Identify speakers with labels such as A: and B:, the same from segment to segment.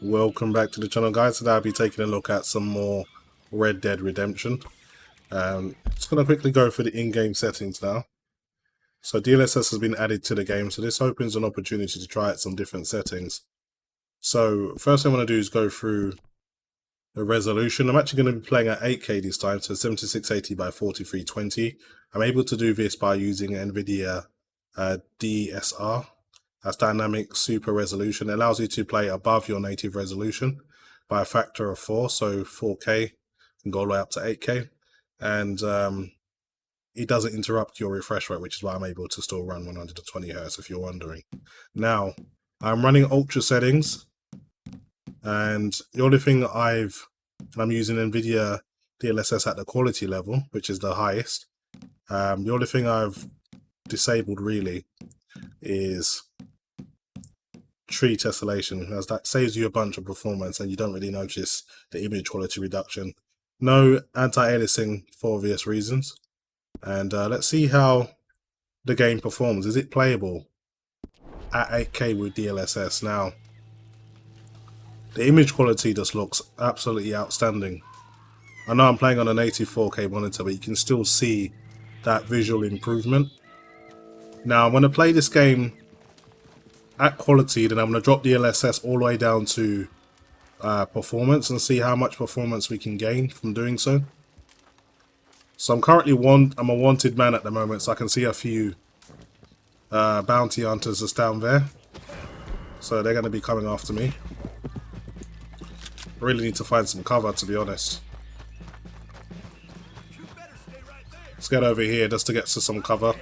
A: Welcome back to the channel, guys. Today I'll be taking a look at some more Red Dead Redemption. Just going to quickly go through the in-game settings now. So DLSS has been added to the game, so this opens an opportunity to try out some different settings. So first thing I want to do is go through the resolution. I'm actually going to be playing at 8K this time, so 7680 by 4320. I'm able to do this by using NVIDIA DSR. That's dynamic super resolution. It allows you to play above your native resolution by a factor of 4, so 4K can go all the way up to 8K, and it doesn't interrupt your refresh rate, which is why I'm able to still run 120 Hz if you're wondering. Now I'm running ultra settings, and the only thing I'm using NVIDIA DLSS at the quality level, which is the highest. The only thing I've disabled really is tree tessellation, as that saves you a bunch of performance and you don't really notice the image quality reduction. No anti-aliasing for obvious reasons. And let's see how the game performs. Is it playable at 8K with DLSS? Now, the image quality just looks absolutely outstanding. I know I'm playing on a native 4K monitor, but you can still see that visual improvement. Now I'm going to play this game at quality, then I'm going to drop the DLSS all the way down to performance and see how much performance we can gain from doing so. So I'm currently I'm a wanted man at the moment, so I can see a few bounty hunters just down there. So they're going to be coming after me. I really need to find some cover, to be honest. Let's get over here just to get to some cover.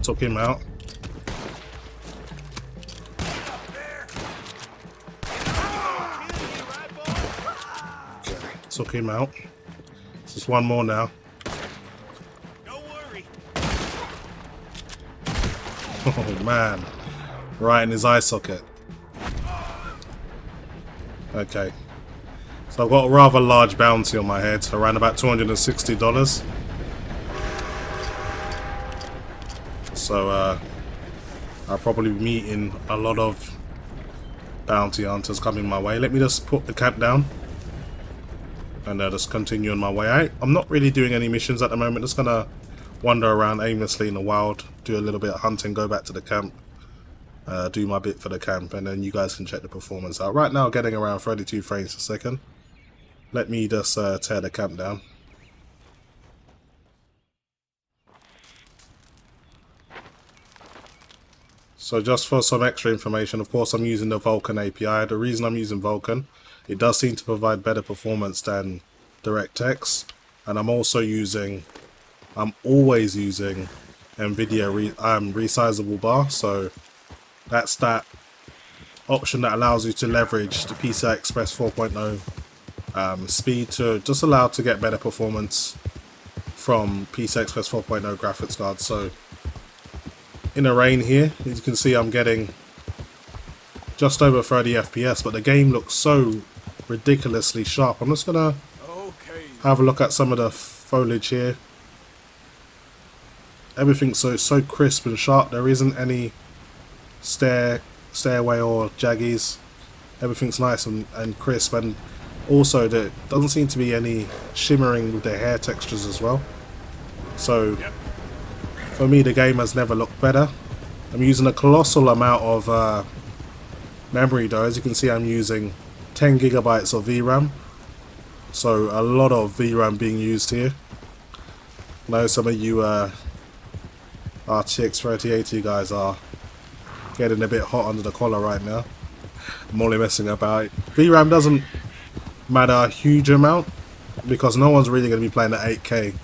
A: Took him out. Okay, took him out. Just one more now. Oh man, right in his eye socket. Okay, so I've got a rather large bounty on my head, around about $260. So I'll probably be meeting a lot of bounty hunters coming my way. Let me just put the camp down and just continue on my way. I'm not really doing any missions at the moment. Just gonna wander around aimlessly in the wild, do a little bit of hunting, go back to the camp, do my bit for the camp, and then you guys can check the performance out. Right now getting around 32 frames per second. Let me just tear the camp down. So just for some extra information, of course I'm using the Vulkan API. The reason I'm using Vulkan, it does seem to provide better performance than DirectX, and I'm always using NVIDIA Resizable bar. So that's that option that allows you to leverage the PCI Express 4.0 speed to just allow to get better performance from PCI Express 4.0 graphics cards. So in the rain here, as you can see, I'm getting just over 30 FPS, but the game looks so ridiculously sharp. I'm just gonna have a look at some of the foliage here. Everything's so crisp and sharp. There isn't any stairway or jaggies. Everything's nice and crisp, and also there doesn't seem to be any shimmering with the hair textures as well. So for me, the game has never looked better. I'm using a colossal amount of memory though. As you can see, I'm using 10 gigabytes of VRAM. So a lot of VRAM being used here. I know some of you RTX 3080 guys are getting a bit hot under the collar right now. I'm only messing about. VRAM doesn't matter a huge amount because no one's really going to be playing at 8K.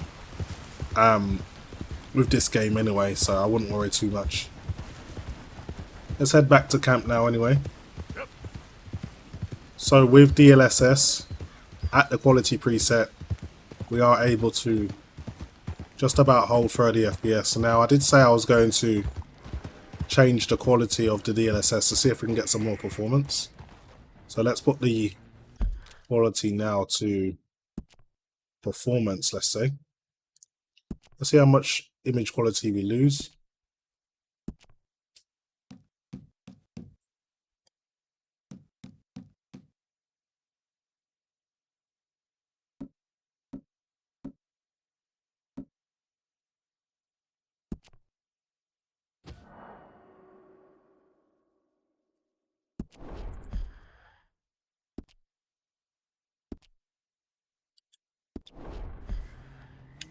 A: With this game anyway, so I wouldn't worry too much. Let's head back to camp now anyway. So with DLSS at the quality preset, we are able to just about hold 30 FPS. Now I did say I was going to change the quality of the DLSS to see if we can get some more performance. So let's put the quality now to performance, let's say. Let's see how much image quality we lose.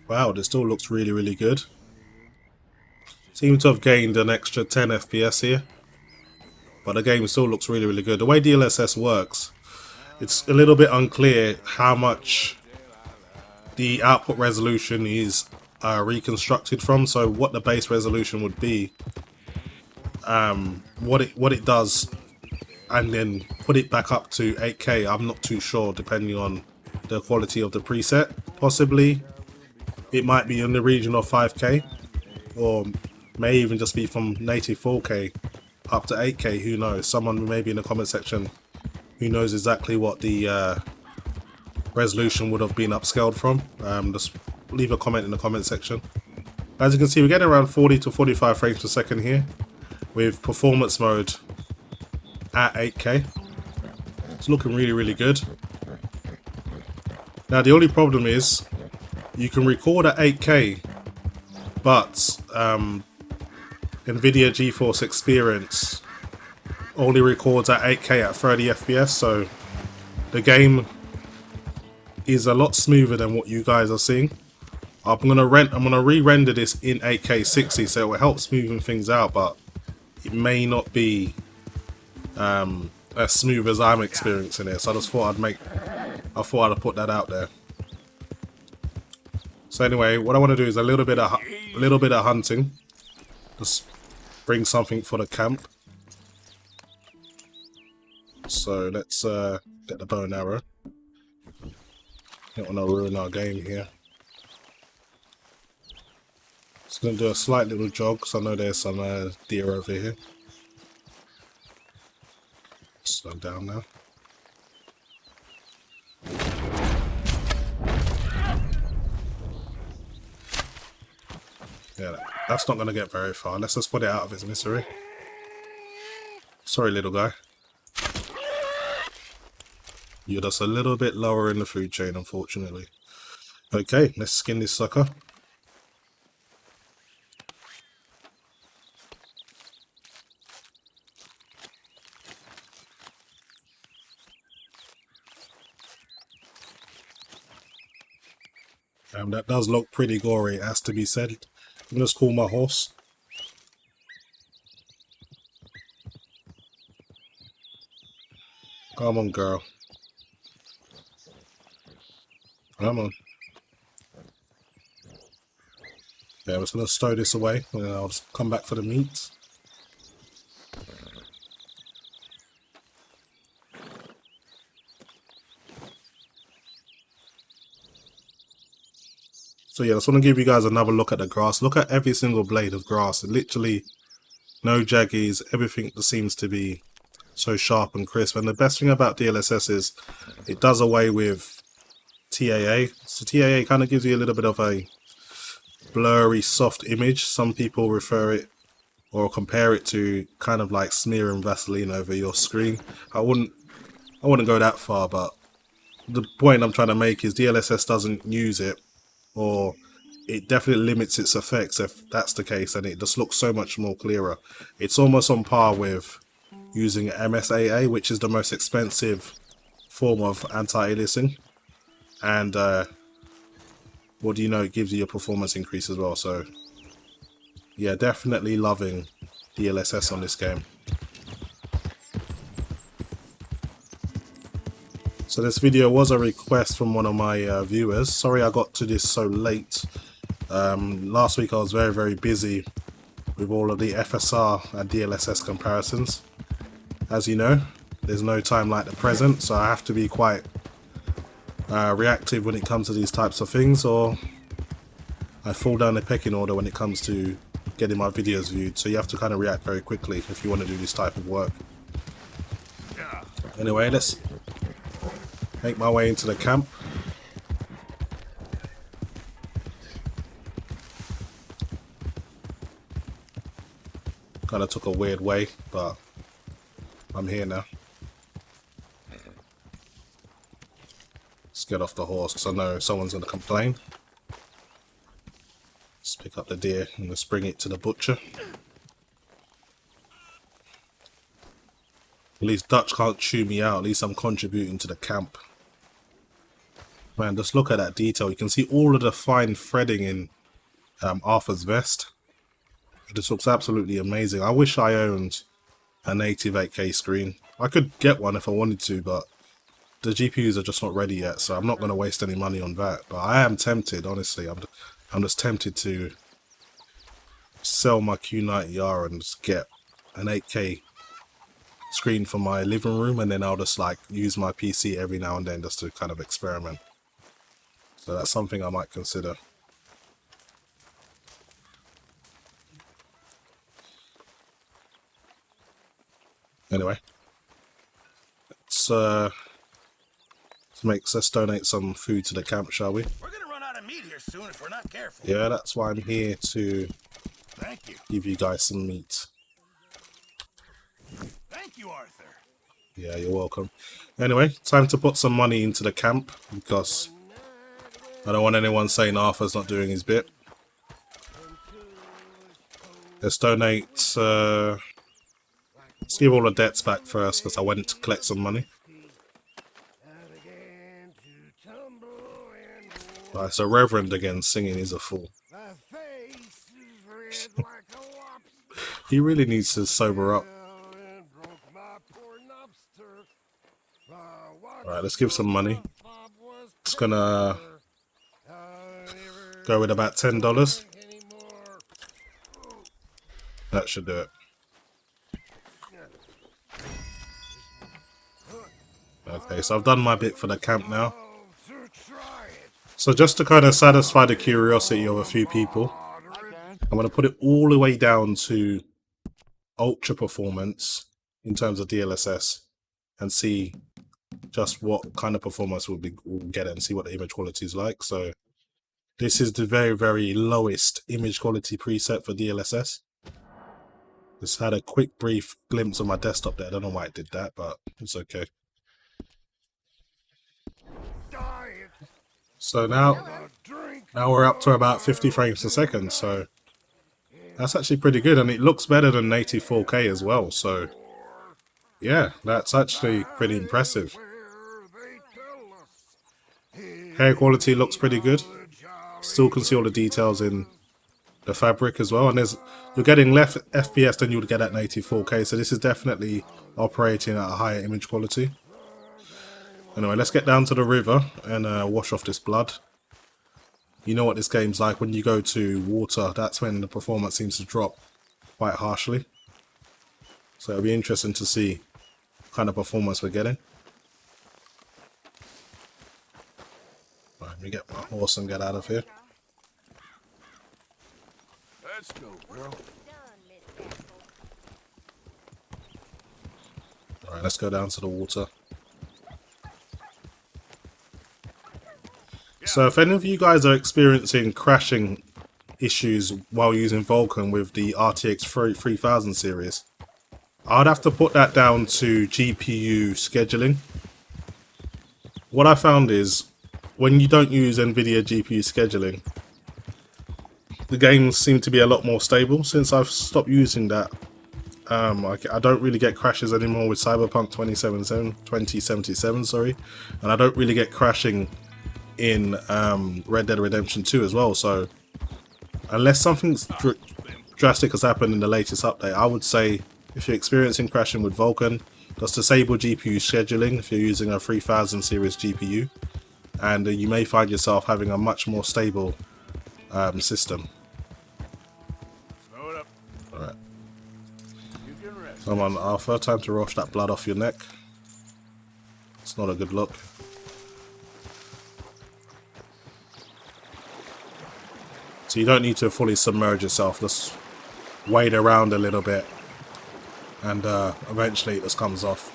A: Wow, this still looks really, really good. Seem to have gained an extra 10 FPS here, but the game still looks really, really good. The way DLSS works, it's a little bit unclear how much the output resolution is reconstructed from. So what the base resolution would be, what it does, and then put it back up to 8K. I'm not too sure, depending on the quality of the preset. Possibly it might be in the region of 5K, or may even just be from native 4K up to 8K. Who knows? Someone maybe in the comment section who knows exactly what the resolution would have been upscaled from. Just leave a comment in the comment section. As you can see, we're getting around 40 to 45 frames per second here with performance mode at 8K. It's looking really, really good. Now the only problem is you can record at 8K, but NVIDIA GeForce Experience only records at 8K at 30 FPS, so the game is a lot smoother than what you guys are seeing. I'm gonna re-render this in 8K 60, so it will help smoothen things out, but it may not be as smooth as I'm experiencing it. So I just thought I'd put that out there. So anyway, what I want to do is a little bit of hunting. Just bring something for the camp. So let's get the bow and arrow. Don't want to ruin our game here. Just gonna do a slight little jog because I know there's some deer over here. Slow down now. Yeah, that's not going to get very far. Let's just put it out of its misery. Sorry, little guy. You're just a little bit lower in the food chain, unfortunately. Okay, let's skin this sucker. That does look pretty gory, it has to be said. I'm just call my horse. Come on, girl. Come on. Yeah, I'm just going to stow this away and then I'll just come back for the meat. So yeah, I just want to give you guys another look at the grass. Look at every single blade of grass. Literally no jaggies. Everything that seems to be so sharp and crisp. And the best thing about DLSS is it does away with TAA. So TAA kind of gives you a little bit of a blurry, soft image. Some people refer it or compare it to kind of like smearing Vaseline over your screen. I wouldn't go that far, but the point I'm trying to make is DLSS doesn't use it, or it definitely limits its effects if that's the case, and it just looks so much more clearer. It's almost on par with using MSAA, which is the most expensive form of anti-aliasing, and what do you know, it gives you a performance increase as well. So yeah, definitely loving DLSS on this game. So this video was a request from one of my viewers. Sorry I got to this so late. Last week I was very, very busy with all of the FSR and DLSS comparisons. As you know, there's no time like the present, so I have to be quite reactive when it comes to these types of things, or I fall down the pecking order when it comes to getting my videos viewed. So you have to kind of react very quickly if you want to do this type of work. Anyway, let's make my way into the camp. Kind of took a weird way, but I'm here now. Let's get off the horse because I know someone's going to complain. Let's pick up the deer and let's bring it to the butcher. At least Dutch can't chew me out. At least I'm contributing to the camp. Man, just look at that detail. You can see all of the fine threading in Arthur's vest. It just looks absolutely amazing. I wish I owned a native 8K screen. I could get one if I wanted to, but the GPUs are just not ready yet, so I'm not going to waste any money on that. But I am tempted, honestly. I'm just tempted to sell my Q90R and just get an 8K screen for my living room, and then I'll just like use my PC every now and then just to kind of experiment. So that's something I might consider. Anyway, let's donate some food to the camp, shall we?
B: We're gonna run out of meat here soon if we're not careful.
A: Yeah, that's why I'm here to
B: Thank you.
A: give you guys some meat.
B: Thank you, Arthur.
A: Yeah, you're welcome. Anyway, time to put some money into the camp because I don't want anyone saying Arthur's not doing his bit. Let's donate. Let's give all the debts back first because I went to collect some money. Right, so Reverend again singing. He's a fool. He really needs to sober up. Alright, let's give some money. It's gonna go with about $10. That should do it. Okay, so I've done my bit for the camp now. So just to kind of satisfy the curiosity of a few people, I'm going to put it all the way down to ultra performance in terms of DLSS and see just what kind of performance we'll get and see what the image quality is like. So this is the very, very lowest image quality preset for DLSS. Just had a quick brief glimpse of my desktop there. I don't know why it did that, but it's okay. So now we're up to about 50 frames a second, so that's actually pretty good, and it looks better than native 4K as well, so yeah, that's actually pretty impressive. Hair quality looks pretty good. Still can see all the details in the fabric as well, and you're getting less FPS than you would get at native 4K, so this is definitely operating at a higher image quality. Anyway, let's get down to the river and wash off this blood. You know what this game's like. When you go to water, that's when the performance seems to drop quite harshly. So it'll be interesting to see what kind of performance we're getting. Right, let me get my horse and get out of here.
B: Let's go, girl.
A: Alright, let's go down to the water. So if any of you guys are experiencing crashing issues while using Vulkan with the RTX 3000 series, I'd have to put that down to GPU scheduling. What I found is when you don't use NVIDIA GPU scheduling, the games seem to be a lot more stable. Since I've stopped using that, I don't really get crashes anymore with Cyberpunk 2077, sorry, and I don't really get crashing in Red Dead Redemption 2 as well. So unless something drastic has happened in the latest update, I would say if you're experiencing crashing with Vulkan, just disable GPU scheduling if you're using a 3000 series GPU, and you may find yourself having a much more stable system. Alright. Come on, Arthur, time to wash that blood off your neck. It's not a good look. So you don't need to fully submerge yourself, just wade around a little bit and eventually it just comes off.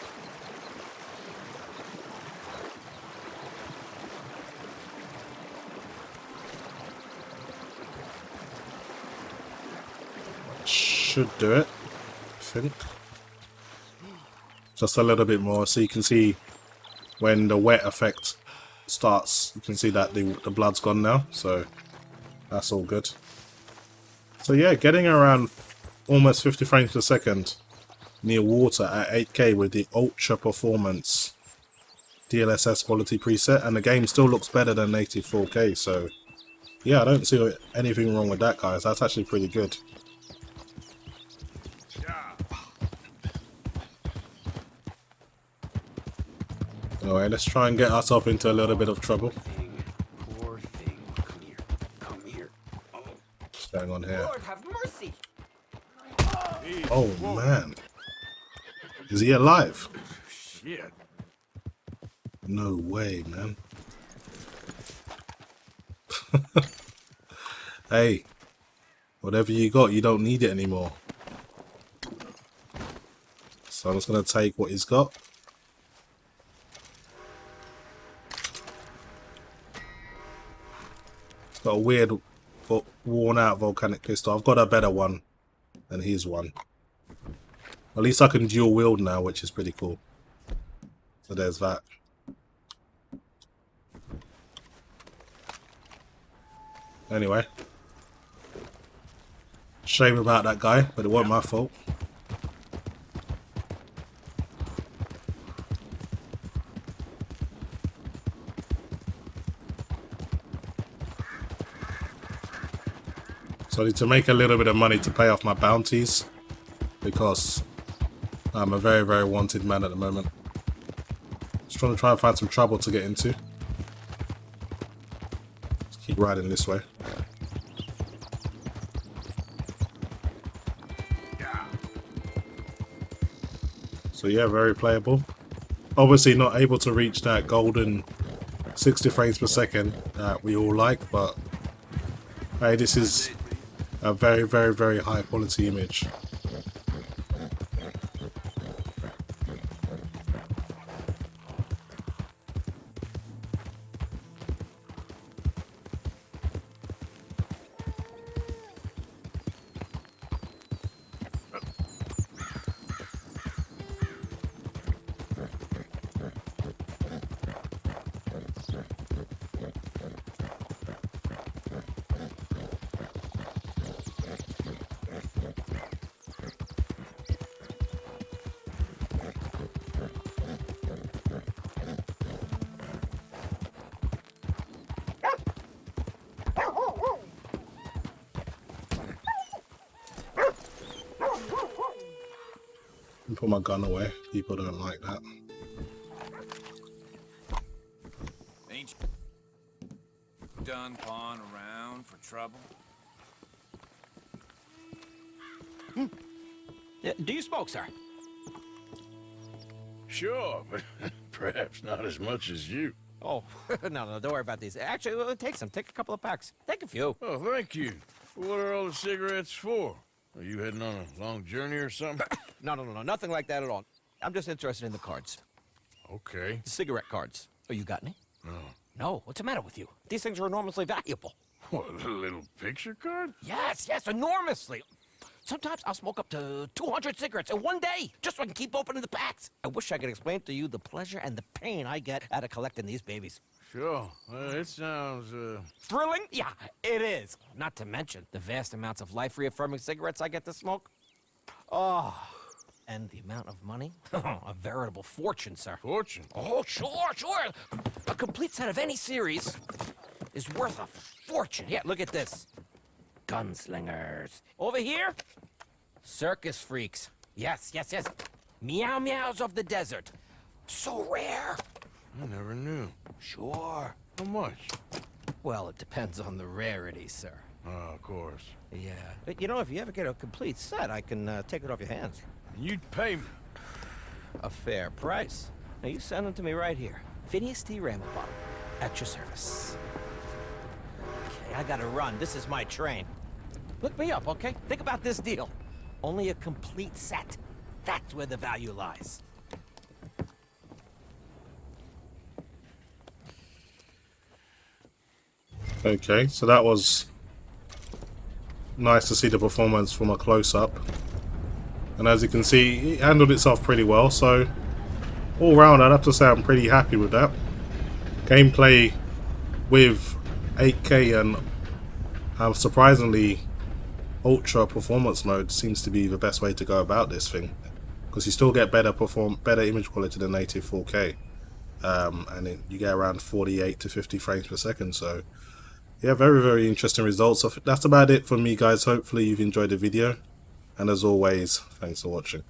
A: Should do it. think. Just a little bit more, so you can see when the wet effect starts, you can see that the blood's gone now, so that's all good. So yeah, getting around almost 50 frames per second near water at 8K with the ultra performance DLSS quality preset, and the game still looks better than native 4K, so yeah, I don't see anything wrong with that, guys. That's actually pretty good. Anyway, let's try and get ourselves into a little bit of trouble.
C: Poor thing. Come here. Come here.
A: What's going on here?
C: Lord have mercy.
A: Oh man. Is he alive?
B: Shit.
A: No way, man. Hey, whatever you got, you don't need it anymore. So I'm just going to take what he's got. It's got a weird, worn out volcanic pistol. I've got a better one than his one. At least I can dual wield now, which is pretty cool. So there's that. Anyway. Shame about that guy, but it wasn't my fault. So I need to make a little bit of money to pay off my bounties, because I'm a very, very wanted man at the moment. Just trying to find some trouble to get into. Let's keep riding this way. So yeah, very playable. Obviously not able to reach that golden 60 frames per second that we all like, but hey, this is a very, very, very high quality image. Put my gun away. People don't like that.
B: Ain't you done pawing around for trouble?
C: Do you smoke, sir?
D: Sure, but perhaps not as much as you.
C: Oh, no, don't worry about these. Actually, well, take some. Take a couple of packs. Take a few.
D: Oh, thank you. What are all the cigarettes for? Are you heading on a long journey or something?
C: No, nothing like that at all. I'm just interested in the cards.
D: Okay.
C: The cigarette cards. Oh, you got any?
D: No.
C: No, what's the matter with you? These things are enormously valuable.
D: What, a little picture card?
C: Yes, enormously. Sometimes I'll smoke up to 200 cigarettes in one day, just so I can keep opening the packs. I wish I could explain to you the pleasure and the pain I get out of collecting these babies.
D: Sure. It sounds,
C: Thrilling? Yeah, it is. Not to mention the vast amounts of life-reaffirming cigarettes I get to smoke. Oh, and the amount of money? A veritable fortune, sir.
D: fortune.
C: Oh, sure. A complete set of any series is worth a fortune. Yeah, look at this. Gunslingers. Over here, circus freaks. Yes. Meow meows of the desert. So rare.
D: I never knew.
C: Sure.
D: How much?
C: Well, it depends on the rarity, sir.
D: Oh, of course.
C: Yeah. But, you know, if you ever get a complete set, I can take it off your hands.
D: And you'd pay me.
C: A fair price. Now, you send them to me right here. Phineas T. Ramblebottom, at your service. Okay, I gotta run. This is my train. Look me up, okay? Think about this deal. Only a complete set. That's where the value lies.
A: Okay, so that was nice to see the performance from a close-up. And as you can see, it handled itself pretty well. So all round, I'd have to say I'm pretty happy with that. Gameplay with 8K and surprisingly ultra performance mode seems to be the best way to go about this thing, because you still get better image quality than native 4K, and you get around 48 to 50 frames per second. So yeah, very interesting results. So that's about it for me, guys. Hopefully you've enjoyed the video, and as always, thanks for watching.